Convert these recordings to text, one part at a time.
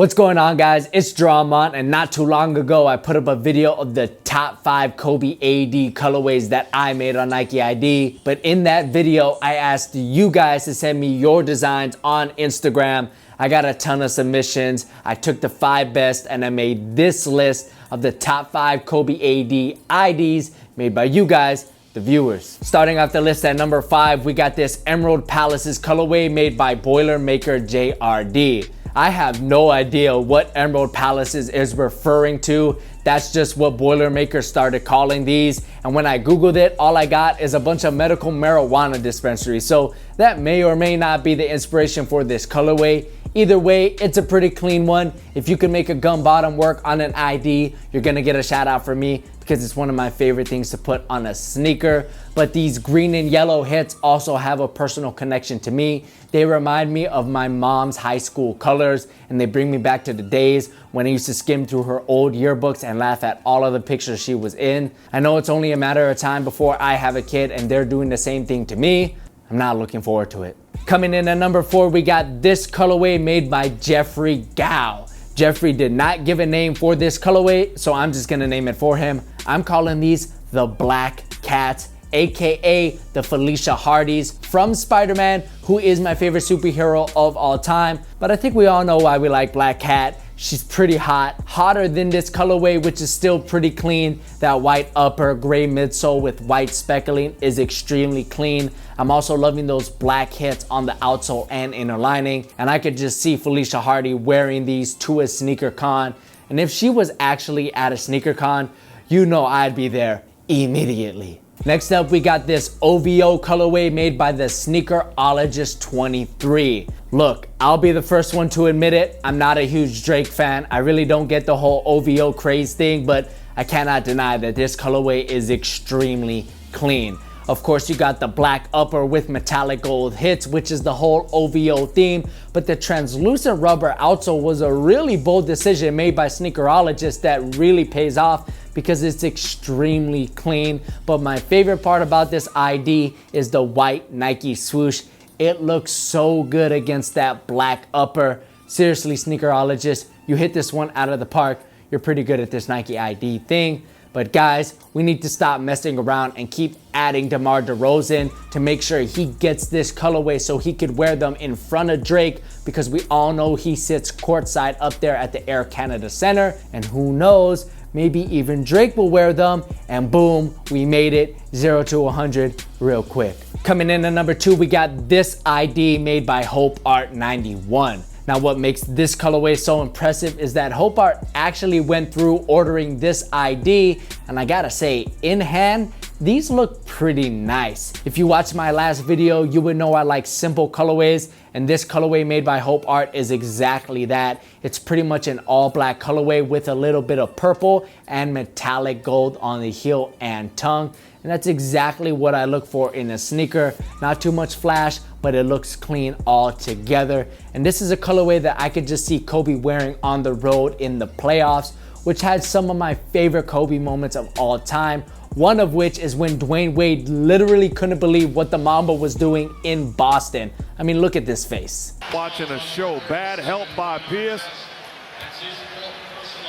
What's going on, guys? It's Drawmont, and not too long ago I put up a video of the top 5 Kobe A.D colorways that I made on Nike ID. But in that video I asked you guys to send me your designs on Instagram. I got a ton of submissions. I took the 5 best and I made this list of the top 5 Kobe A.D IDs made by you guys, the viewers. Starting off the list at number 5, we got this Emerald Palaces colorway made by Boilermaker JRD. I have no idea what Emerald Palaces is referring to. That's just what Boilermaker started calling these. And when I Googled it, all I got is a bunch of medical marijuana dispensaries. So that may or may not be the inspiration for this colorway. Either way, it's a pretty clean one. If you can make a gum bottom work on an ID, you're gonna get a shout out from me because it's one of my favorite things to put on a sneaker. But these green and yellow hits also have a personal connection to me. They remind me of my mom's high school colors, and they bring me back to the days when I used to skim through her old yearbooks and laugh at all of the pictures she was in. I know it's only a matter of time before I have a kid and they're doing the same thing to me. I'm not looking forward to it. Coming in at number 4, we got this colorway made by Jeffrey Gao. Jeffrey did not give a name for this colorway, so I'm just gonna name it for him. I'm calling these the Black Cats, aka the Felicia Hardys from Spider-Man, who is my favorite superhero of all time. But I think we all know why we like Black Cat. She's pretty hot, hotter than this colorway, which is still pretty clean. That white upper, gray midsole with white speckling is extremely clean. I'm also loving those black hits on the outsole and inner lining. And I could just see Felicia Hardy wearing these to a sneaker con. And if she was actually at a sneaker con, you know I'd be there immediately. Next up, we got this OVO colorway made by the Sneakerologist 23. Look, I'll be the first one to admit it. I'm not a huge Drake fan. I really don't get the whole OVO craze thing, but I cannot deny that this colorway is extremely clean. Of course, you got the black upper with metallic gold hits, which is the whole OVO theme, but the translucent rubber outsole was a really bold decision made by Sneakerologist that really pays off because it's extremely clean. But my favorite part about this ID is the white Nike swoosh. It looks so good against that black upper. Seriously, Sneakerologist, you hit this one out of the park. You're pretty good at this Nike ID thing. But guys, we need to stop messing around and keep adding DeMar DeRozan to make sure he gets this colorway so he could wear them in front of Drake, because we all know he sits courtside up there at the Air Canada Center, and who knows, maybe even Drake will wear them, and boom, we made it 0 to 100 real quick. Coming in at number 2, we got this ID made by Hope Art 91. Now, what makes this colorway so impressive is that Hope Art actually went through ordering this ID, and I gotta say, in hand, these look pretty nice. If you watched my last video, you would know I like simple colorways, and this colorway made by Hope Art is exactly that. It's pretty much an all black colorway with a little bit of purple and metallic gold on the heel and tongue. And that's exactly what I look for in a sneaker. Not too much flash, but it looks clean all together. And this is a colorway that I could just see Kobe wearing on the road in the playoffs, which had some of my favorite Kobe moments of all time. One of which is when Dwayne Wade literally couldn't believe what the Mamba was doing in Boston. I mean, look at this face. Watching a show, bad help by Pierce.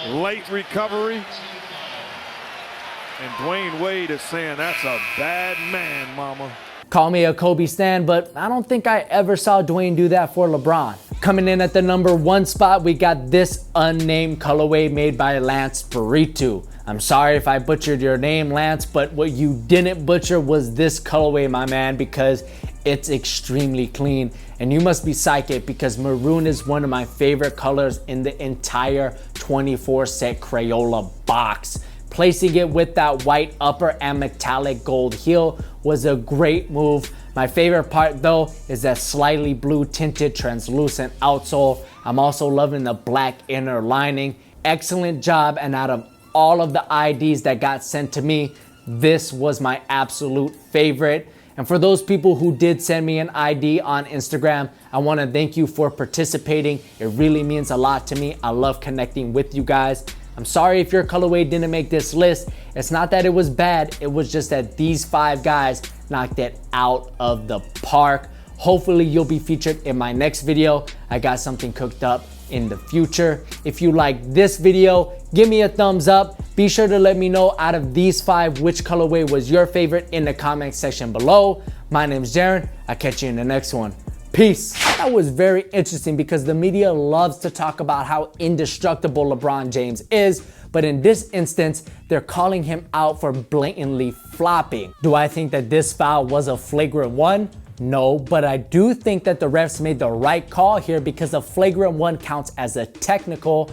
Late recovery. And Dwayne Wade is saying, that's a bad man, mama. Call me a Kobe stan, but I don't think I ever saw Dwayne do that for LeBron. Coming in at the number 1 spot, we got this unnamed colorway made by Lance Burrito. I'm sorry if I butchered your name, Lance, but what you didn't butcher was this colorway, my man, because it's extremely clean. And you must be psychic because maroon is one of my favorite colors in the entire 24 set Crayola box. Placing it with that white upper and metallic gold heel was a great move. My favorite part though is that slightly blue tinted translucent outsole. I'm also loving the black inner lining. Excellent job, and out of all of the IDs that got sent to me, this was my absolute favorite. And for those people who did send me an ID on Instagram, I want to thank you for participating. It really means a lot to me. I love connecting with you guys. I'm sorry if your colorway didn't make this list. It's not that it was bad, it was just that these 5 guys knocked it out of the park. Hopefully you'll be featured in my next video. I got something cooked up in the future. If you like this video, give me a thumbs up. Be sure to let me know out of these 5 which colorway was your favorite in the comment section below. My name's Jaron. I'll catch you in the next one. Peace. That was very interesting because the media loves to talk about how indestructible LeBron James is, but in this instance, they're calling him out for blatantly flopping. Do I think that this foul was a flagrant one? No, but I do think that the refs made the right call here because a flagrant one counts as a technical,